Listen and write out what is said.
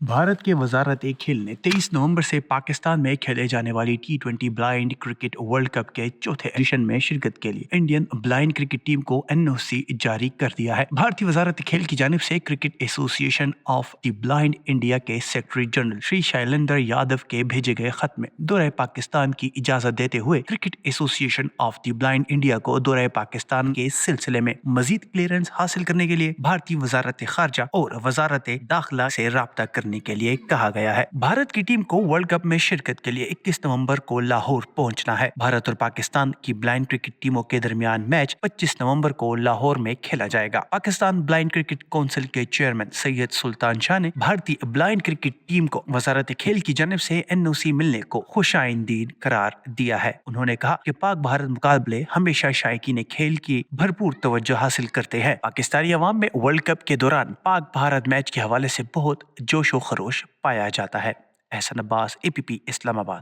भारत के वजारत खेल ने 23 नवंबर से पाकिस्तान में खेले जाने वाली T20 blind cricket world cup के चौथे एडिशन में शिरकत के लिए इंडियन ब्लाइंड क्रिकेट टीम को एनओसी जारी कर दिया है। भारतीय वजारत खेल की जानिब से cricket association of the blind India के सेक्रेटरी जनरल श्री शैलेंद्र यादव के भेजे गए खत में दौरे पाकिस्तान की इजाजत देते हुए cricket association of the blind India को दौरे पाकिस्तान के सिलसिले में मजीद क्लियरेंस हासिल करने के लिए भारतीय वजारत खारजा और वजारत दाखिला से राब्ता करने के लिए कहा गया है। भारत की टीम को वर्ल्ड कप में शिरकत के लिए 21 नवंबर को लाहौर पहुंचना है। भारत और पाकिस्तान की ब्लाइंड क्रिकेट टीमों के दरमियान मैच 25 नवंबर को लाहौर में खेला जाएगा। पाकिस्तान ब्लाइंड क्रिकेट काउंसिल के चेयरमैन सैयद सुल्तान शाह ने भारतीय ब्लाइंड क्रिकेट टीम को वजारत खेल की जानिब से एनओसी मिलने को खुशाइंदीन करार दिया है। उन्होंने कहा कि पाक भारत मुकाबले हमेशा शायकीन खेल की भरपूर तवज्जो हासिल करते हैं। पाकिस्तानी अवाम में वर्ल्ड कप के दौरान पाक भारत मैच के हवाले से बहुत जोश खरोश पाया जाता है। एहसन अब्बास, APP इस्लामाबाद।